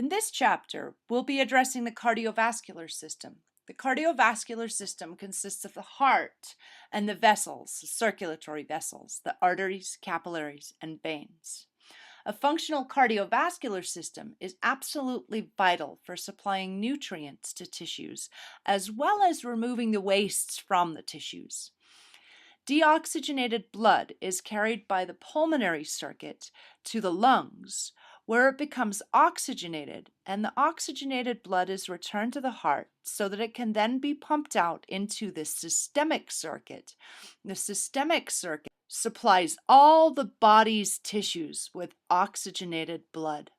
In this chapter, we'll be addressing the cardiovascular system. The cardiovascular system consists of the heart and the vessels, circulatory vessels, the arteries, capillaries, and veins. A functional cardiovascular system is absolutely vital for supplying nutrients to tissues, as well as removing the wastes from the tissues. Deoxygenated blood is carried by the pulmonary circuit to the lungs, where it becomes oxygenated, and the oxygenated blood is returned to the heart so that it can then be pumped out into the systemic circuit. The systemic circuit supplies all the body's tissues with oxygenated blood.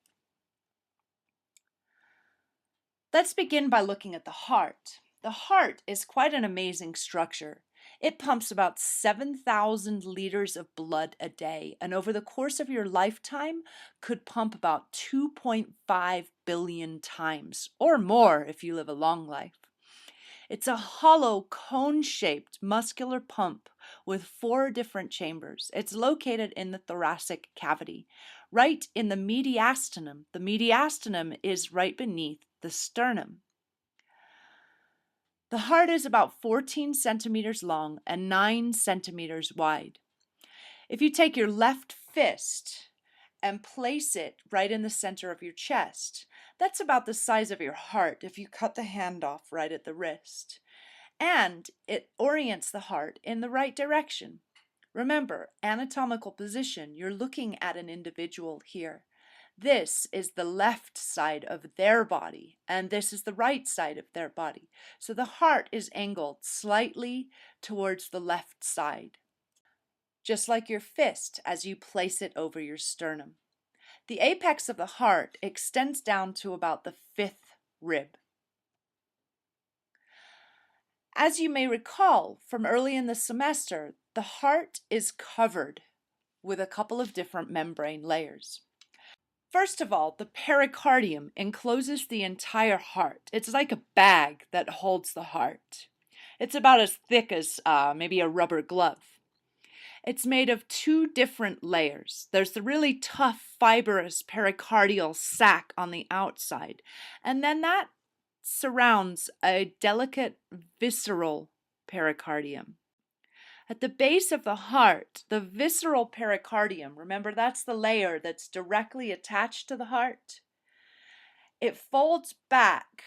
Let's begin by looking at the heart. The heart is quite an amazing structure. It pumps about 7,000 liters of blood a day, and over the course of your lifetime could pump about 2.5 billion times, or more if you live a long life. It's a hollow, cone-shaped muscular pump with 4 different chambers. It's located in the thoracic cavity, right in the mediastinum. The mediastinum is right beneath the sternum. The heart is about 14 centimeters long and 9 centimeters wide. If you take your left fist and place it right in the center of your chest, that's about the size of your heart if you cut the hand off right at the wrist. And it orients the heart in the right direction. Remember, anatomical position, you're looking at an individual here. This is the left side of their body, and this is the right side of their body. So the heart is angled slightly towards the left side, just like your fist as you place it over your sternum. The apex of the heart extends down to about the 5th rib. As you may recall from early in the semester, the heart is covered with a couple of different membrane layers. First of all, the pericardium encloses the entire heart. It's like a bag that holds the heart. It's about as thick as maybe a rubber glove. It's made of 2 different layers. There's the really tough, fibrous pericardial sac on the outside, and then that surrounds a delicate visceral pericardium. At the base of the heart, the visceral pericardium, remember that's the layer that's directly attached to the heart, it folds back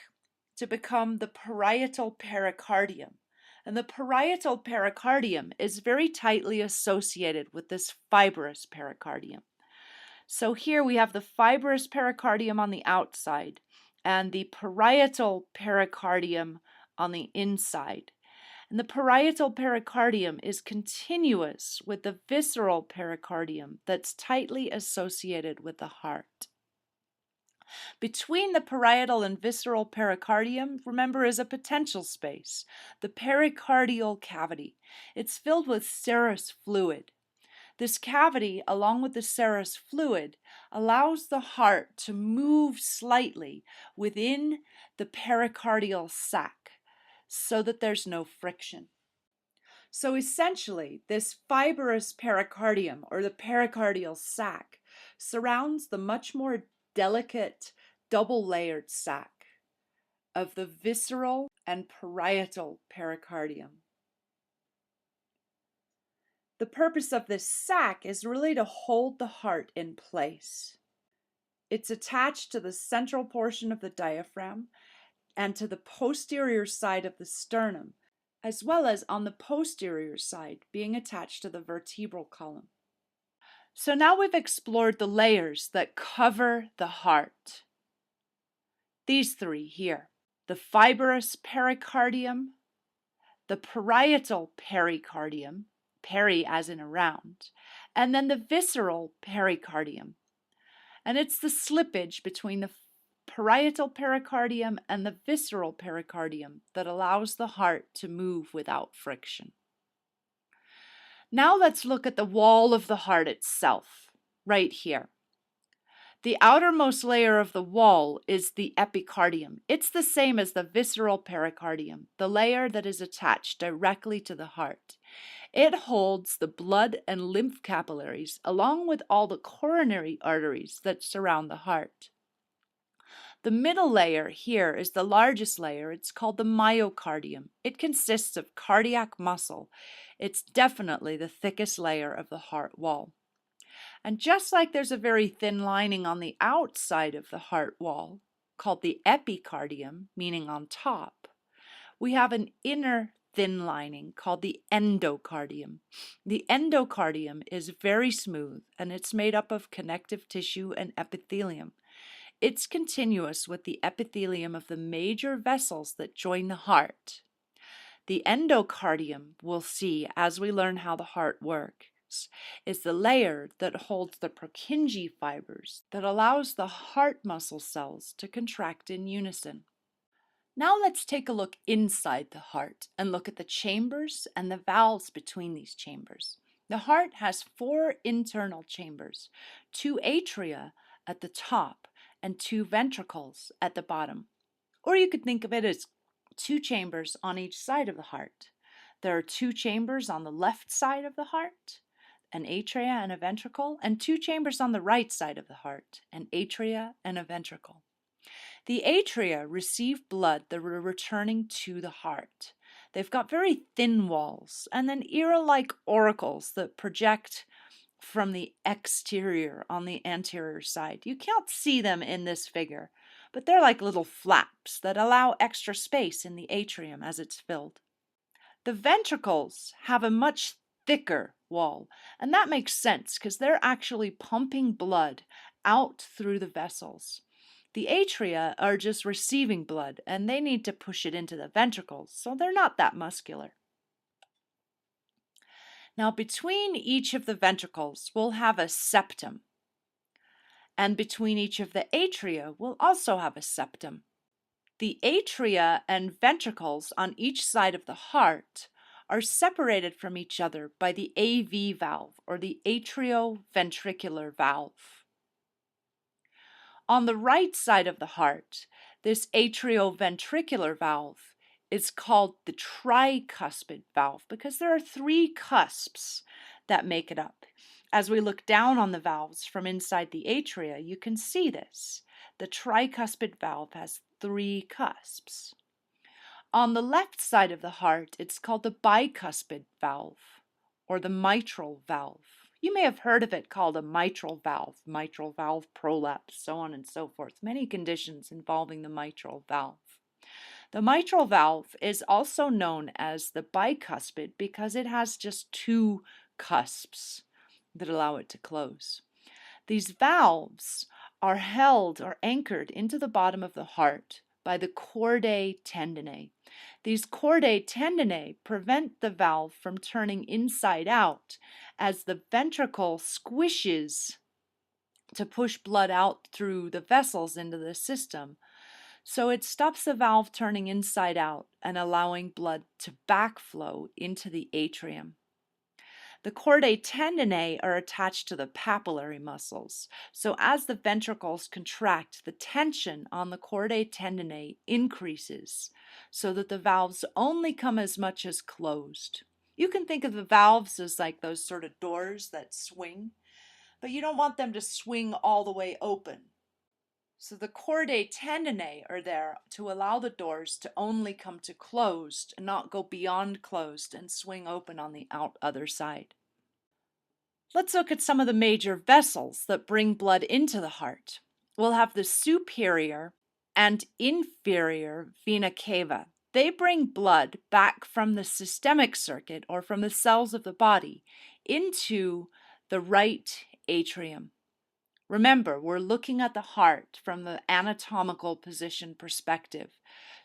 to become the parietal pericardium. And the parietal pericardium is very tightly associated with this fibrous pericardium. So here we have the fibrous pericardium on the outside and the parietal pericardium on the inside. And the parietal pericardium is continuous with the visceral pericardium that's tightly associated with the heart. Between the parietal and visceral pericardium, remember, is a potential space, the pericardial cavity. It's filled with serous fluid. This cavity, along with the serous fluid, allows the heart to move slightly within the pericardial sac, so that there's no friction. So essentially, this fibrous pericardium, or the pericardial sac, surrounds the much more delicate double-layered sac of the visceral and parietal pericardium. The purpose of this sac is really to hold the heart in place. It's attached to the central portion of the diaphragm and to the posterior side of the sternum, as well as on the posterior side, being attached to the vertebral column. So now we've explored the layers that cover the heart. These 3 here: the fibrous pericardium, the parietal pericardium, peri as in around, and then the visceral pericardium. And it's the slippage between the parietal pericardium and the visceral pericardium that allows the heart to move without friction. Now let's look at the wall of the heart itself, right here. The outermost layer of the wall is the epicardium. It's the same as the visceral pericardium, the layer that is attached directly to the heart. It holds the blood and lymph capillaries along with all the coronary arteries that surround the heart. The middle layer here is the largest layer. It's called the myocardium. It consists of cardiac muscle. It's definitely the thickest layer of the heart wall. And just like there's a very thin lining on the outside of the heart wall, called the epicardium, meaning on top, we have an inner thin lining called the endocardium. The endocardium is very smooth and it's made up of connective tissue and epithelium. It's continuous with the epithelium of the major vessels that join the heart. The endocardium, we'll see as we learn how the heart works, is the layer that holds the Purkinje fibers that allows the heart muscle cells to contract in unison. Now let's take a look inside the heart and look at the chambers and the valves between these chambers. The heart has 4 internal chambers, 2 atria at the top and 2 ventricles at the bottom. Or you could think of it as 2 chambers on each side of the heart. There are 2 chambers on the left side of the heart, an atria and a ventricle, and 2 chambers on the right side of the heart, an atria and a ventricle. The atria receive blood that are returning to the heart. They've got very thin walls and then ear-like auricles that project from the exterior on the anterior side. You can't see them in this figure, but they're like little flaps that allow extra space in the atrium as it's filled. The ventricles have a much thicker wall, and that makes sense because they're actually pumping blood out through the vessels. The atria are just receiving blood, and they need to push it into the ventricles, so they're not that muscular. Now, between each of the ventricles, we'll have a septum. And between each of the atria, we'll also have a septum. The atria and ventricles on each side of the heart are separated from each other by the AV valve, or the atrioventricular valve. On the right side of the heart, this atrioventricular valve is called the tricuspid valve because there are 3 cusps that make it up. As we look down on the valves from inside the atria, you can see this. The tricuspid valve has 3 cusps. On the left side of the heart, it's called the bicuspid valve or the mitral valve. You may have heard of it called a mitral valve prolapse, so on and so forth. Many conditions involving the mitral valve. The mitral valve is also known as the bicuspid because it has just 2 cusps that allow it to close. These valves are held or anchored into the bottom of the heart by the Chordae tendineae. These Chordae tendineae prevent the valve from turning inside out as the ventricle squishes to push blood out through the vessels into the system. So it stops the valve turning inside out and allowing blood to backflow into the atrium. The Chordae tendineae are attached to the papillary muscles. So as the ventricles contract, the tension on the Chordae tendineae increases so that the valves only come as much as closed. You can think of the valves as like those sort of doors that swing, but you don't want them to swing all the way open. So the Chordae tendineae are there to allow the doors to only come to closed and not go beyond closed and swing open on the other side. Let's look at some of the major vessels that bring blood into the heart. We'll have the superior and inferior vena cava. They bring blood back from the systemic circuit or from the cells of the body into the right atrium. Remember, we're looking at the heart from the anatomical position perspective.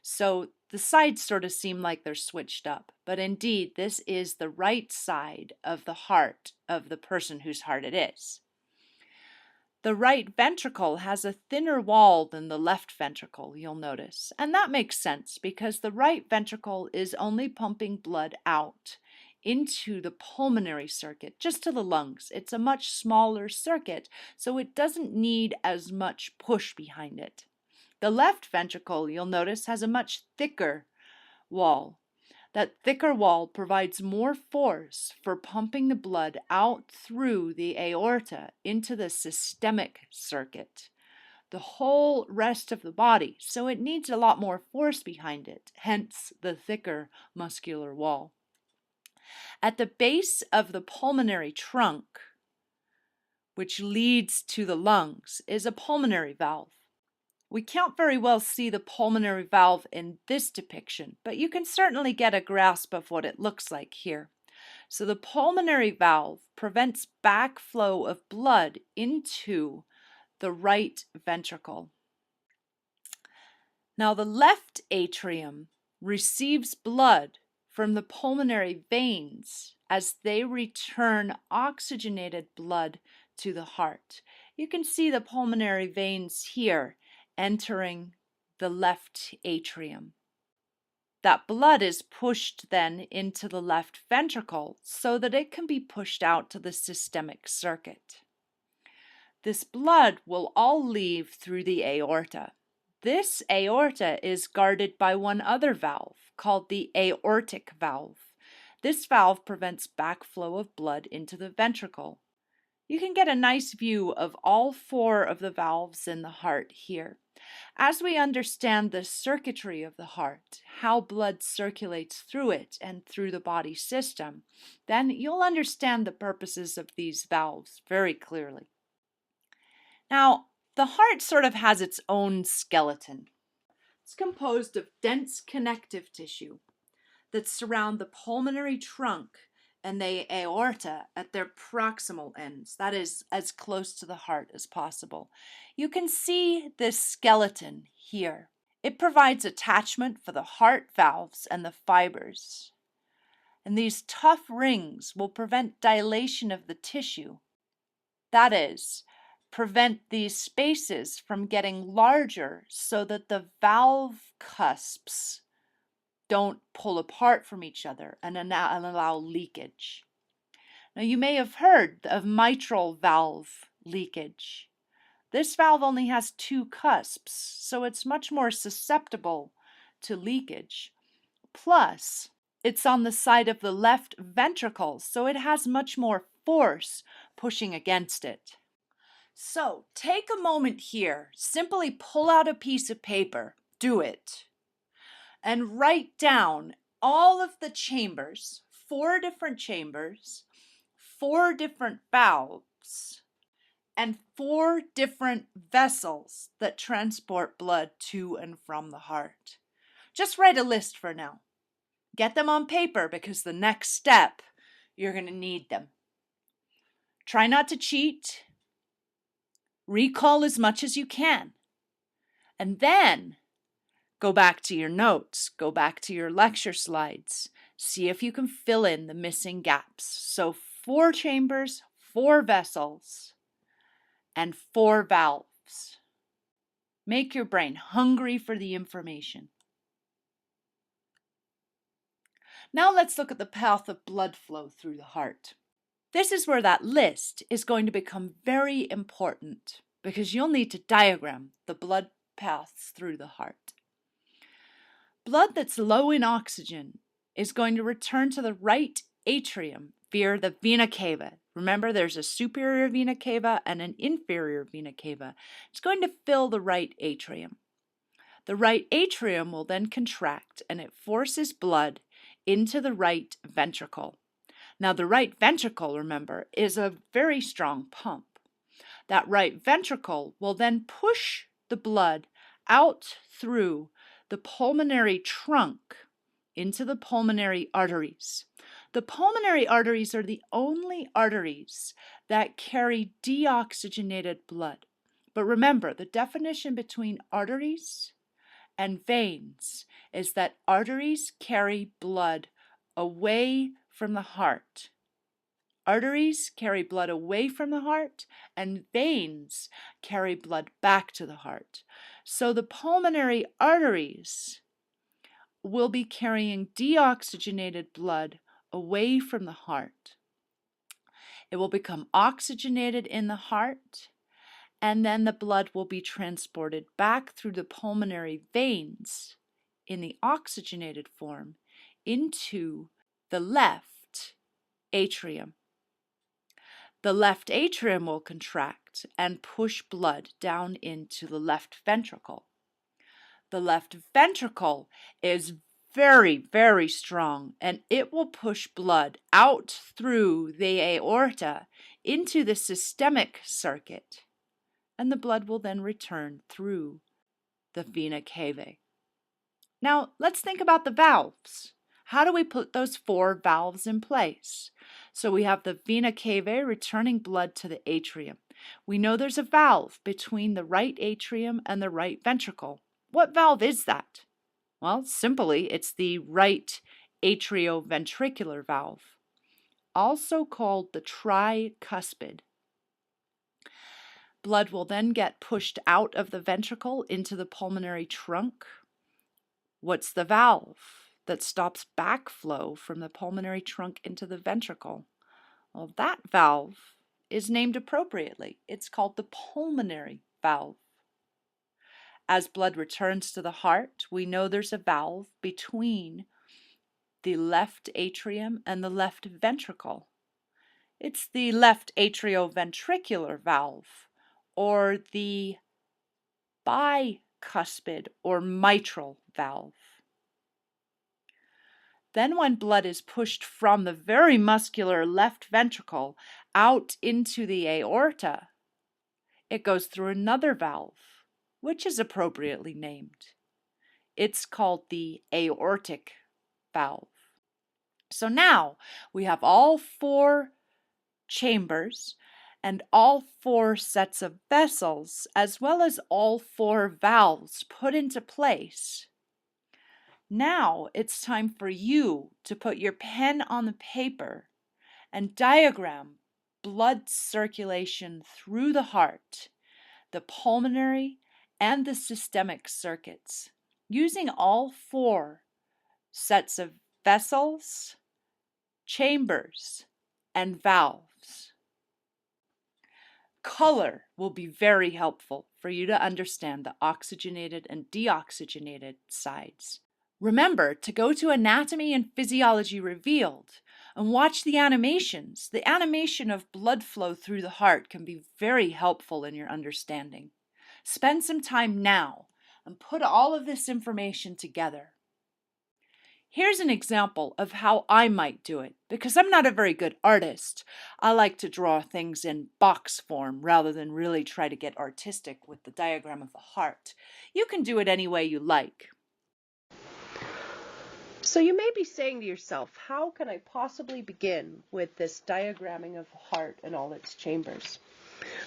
So the sides sort of seem like they're switched up, but indeed this is the right side of the heart of the person whose heart it is. The right ventricle has a thinner wall than the left ventricle, you'll notice, and that makes sense because the right ventricle is only pumping blood out into the pulmonary circuit, just to the lungs. It's a much smaller circuit, so it doesn't need as much push behind it. The left ventricle, you'll notice, has a much thicker wall. That thicker wall provides more force for pumping the blood out through the aorta into the systemic circuit. the whole rest of the body, so it needs a lot more force behind it, hence the thicker muscular wall. At the base of the pulmonary trunk, which leads to the lungs, is a pulmonary valve. We can't very well see the pulmonary valve in this depiction, but you can certainly get a grasp of what it looks like here. So the pulmonary valve prevents backflow of blood into the right ventricle. Now the left atrium receives blood from the pulmonary veins as they return oxygenated blood to the heart. You can see the pulmonary veins here entering the left atrium. That blood is pushed then into the left ventricle so that it can be pushed out to the systemic circuit. This blood will all leave through the aorta. This aorta is guarded by one other valve called the aortic valve. This valve prevents backflow of blood into the ventricle. You can get a nice view of all four of the valves in the heart here. As we understand the circuitry of the heart, how blood circulates through it and through the body system, then you'll understand the purposes of these valves very clearly. Now, the heart sort of has its own skeleton. It's composed of dense connective tissue that surround the pulmonary trunk and the aorta at their proximal ends, that is, as close to the heart as possible. You can see this skeleton here. It provides attachment for the heart valves and the fibers. And these tough rings will prevent dilation of the tissue. That is, prevent these spaces from getting larger so that the valve cusps don't pull apart from each other and allow leakage. Now you may have heard of mitral valve leakage. This valve only has two cusps, so it's much more susceptible to leakage. Plus, it's on the side of the left ventricle, so it has much more force pushing against it. So take a moment here, simply pull out a piece of paper, do it, and write down all of the chambers, 4 different chambers, 4 different valves, and 4 different vessels that transport blood to and from the heart. Just write a list for now. Get them on paper because the next step, you're going to need them. Try not to cheat. Recall as much as you can. And then go back to your notes, go back to your lecture slides, see if you can fill in the missing gaps. So 4 chambers, 4 vessels, and 4 valves. Make your brain hungry for the information. Now let's look at the path of blood flow through the heart. This is where that list is going to become very important because you'll need to diagram the blood paths through the heart. Blood that's low in oxygen is going to return to the right atrium via the vena cava. Remember, there's a superior vena cava and an inferior vena cava. It's going to fill the right atrium. The right atrium will then contract and it forces blood into the right ventricle. Now, the right ventricle, remember, is a very strong pump. That right ventricle will then push the blood out through the pulmonary trunk into the pulmonary arteries. The pulmonary arteries are the only arteries that carry deoxygenated blood. But remember, the definition between arteries and veins is that arteries carry blood away from the heart. Arteries carry blood away from the heart, and veins carry blood back to the heart. So the pulmonary arteries will be carrying deoxygenated blood away from the heart. It will become oxygenated in the heart, and then the blood will be transported back through the pulmonary veins in the oxygenated form into the left atrium. The left atrium will contract out and push blood down into the left ventricle. The left ventricle is very, very strong, and it will push blood out through the aorta into the systemic circuit, and the blood will then return through the vena cava. Now, let's think about the valves. How do we put those 4 valves in place? So we have the vena cava returning blood to the atrium. We know there's a valve between the right atrium and the right ventricle. What valve is that? Well, simply, it's the right atrioventricular valve, also called the tricuspid. Blood will then get pushed out of the ventricle into the pulmonary trunk. What's the valve that stops backflow from the pulmonary trunk into the ventricle? Well, that valve is named appropriately. It's called the pulmonary valve. As blood returns to the heart, we know there's a valve between the left atrium and the left ventricle. It's the left atrioventricular valve, or the bicuspid or mitral valve. Then when blood is pushed from the very muscular left ventricle out into the aorta, it goes through another valve, which is appropriately named. It's called the aortic valve. So now we have all 4 chambers and all 4 sets of vessels, as well as all 4 valves put into place. Now it's time for you to put your pen on the paper and diagram blood circulation through the heart, the pulmonary, and the systemic circuits, using all 4 sets of vessels, chambers, and valves. Color will be very helpful for you to understand the oxygenated and deoxygenated sides. Remember to go to Anatomy and Physiology Revealed and watch the animations. The animation of blood flow through the heart can be very helpful in your understanding. Spend some time now and put all of this information together. Here's an example of how I might do it. Because I'm not a very good artist, I like to draw things in box form rather than really try to get artistic with the diagram of the heart. You can do it any way you like. So you may be saying to yourself, how can I possibly begin with this diagramming of the heart and all its chambers?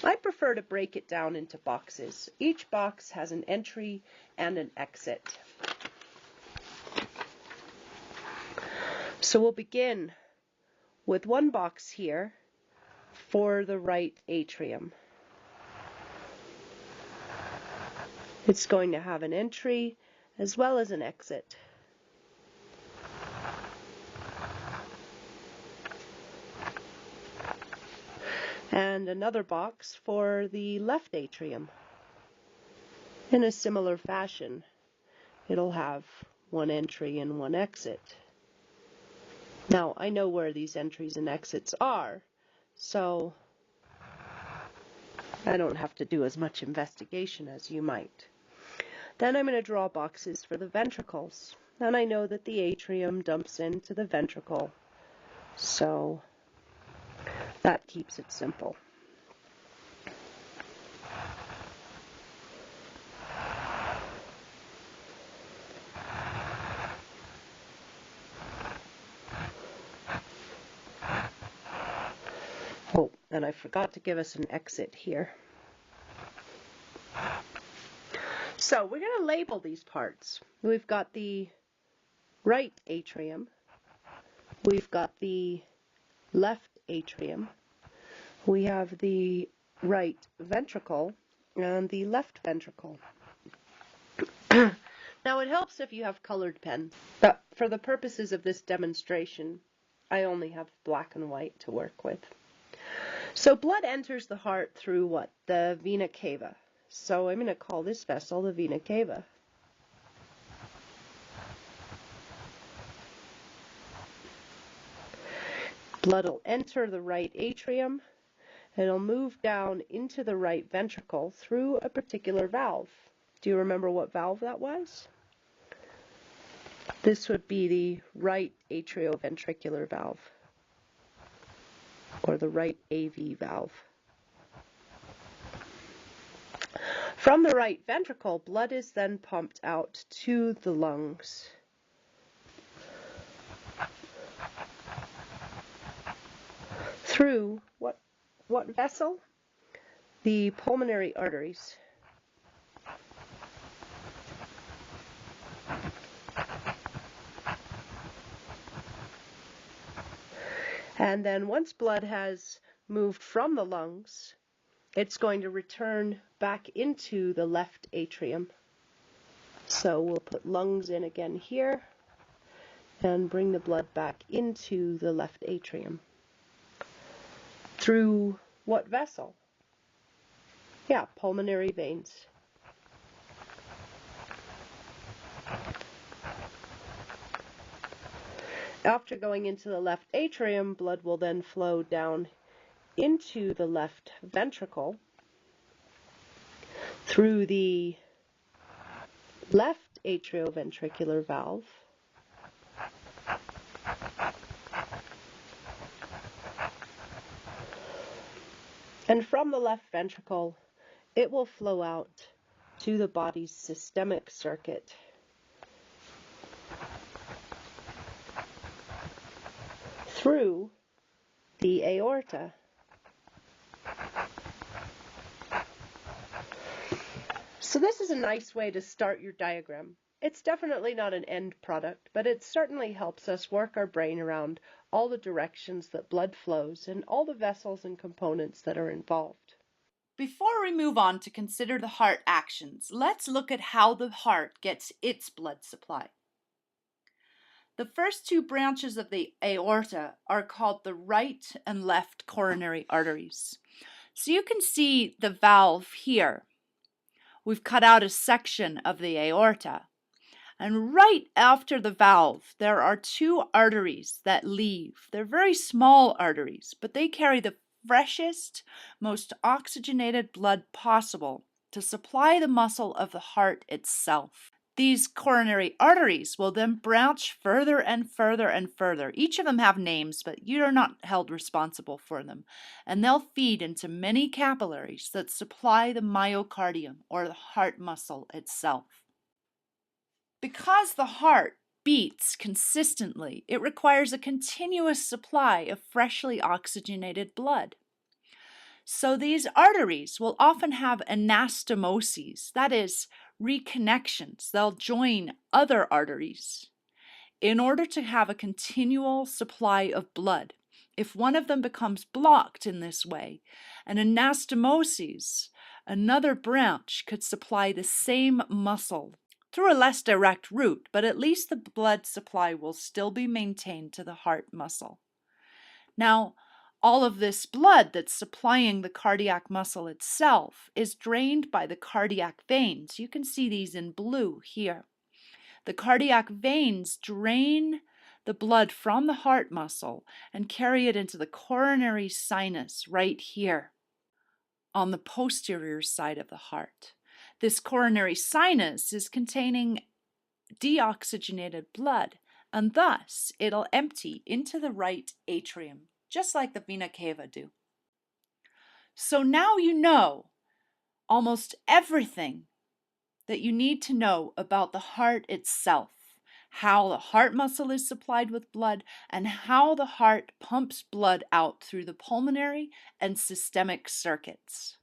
I prefer to break it down into boxes. Each box has an entry and an exit. So we'll begin with one box here for the right atrium. It's going to have an entry as well as an exit. And another box for the left atrium. In a similar fashion, it'll have one entry and one exit. Now, I know where these entries and exits are, so I don't have to do as much investigation as you might. Then I'm going to draw boxes for the ventricles. And I know that the atrium dumps into the ventricle, so that keeps it simple. Oh, and I forgot to give us an exit here. So we're going to label these parts. We've got the right atrium. We've got the left atrium. We have the right ventricle and the left ventricle. Now it helps if you have colored pens, but for the purposes of this demonstration, I only have black and white to work with. So blood enters the heart through what? The vena cava. So I'm going to call this vessel the vena cava. Blood will enter the right atrium, It'll move down into the right ventricle through a particular valve. Do you remember what valve that was? This would be the right atrioventricular valve, or the right AV valve. From the right ventricle, blood is then pumped out to the lungs. Through what vessel? The pulmonary arteries. And then once blood has moved from the lungs, it's going to return back into the left atrium. So we'll put lungs in again here and bring the blood back into the left atrium. Through what vessel? Yeah, pulmonary veins. After going into the left atrium, blood will then flow down into the left ventricle through the left atrioventricular valve, and from the left ventricle it will flow out to the body's systemic circuit. Through the aorta. So this is a nice way to start your diagram. It's definitely not an end product, but it certainly helps us work our brain around all the directions that blood flows and all the vessels and components that are involved. Before we move on to consider the heart actions, let's look at how the heart gets its blood supply. The first two branches of the aorta are called the right and left coronary arteries. So you can see the valve here. We've cut out a section of the aorta. And right after the valve, there are two arteries that leave. They're very small arteries, but they carry the freshest, most oxygenated blood possible to supply the muscle of the heart itself. These coronary arteries will then branch further and further and further. Each of them have names, but you are not held responsible for them. And they'll feed into many capillaries that supply the myocardium, or the heart muscle itself. Because the heart beats consistently, it requires a continuous supply of freshly oxygenated blood. So these arteries will often have anastomoses, that is, reconnections. They'll join other arteries in order to have a continual supply of blood. If one of them becomes blocked in this way, an anastomoses, another branch, could supply the same muscle through a less direct route, but at least the blood supply will still be maintained to the heart muscle. Now, all of this blood that's supplying the cardiac muscle itself is drained by the cardiac veins. You can see these in blue here. The cardiac veins drain the blood from the heart muscle and carry it into the coronary sinus right here on the posterior side of the heart. This coronary sinus is containing deoxygenated blood, and thus it'll empty into the right atrium, just like the vena cava do. So now you know almost everything that you need to know about the heart itself, how the heart muscle is supplied with blood, and how the heart pumps blood out through the pulmonary and systemic circuits.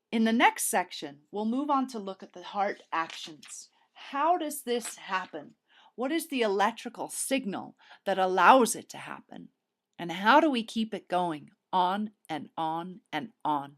In the next section, we'll move on to look at the heart actions. How does this happen? What is the electrical signal that allows it to happen? And how do we keep it going on and on and on?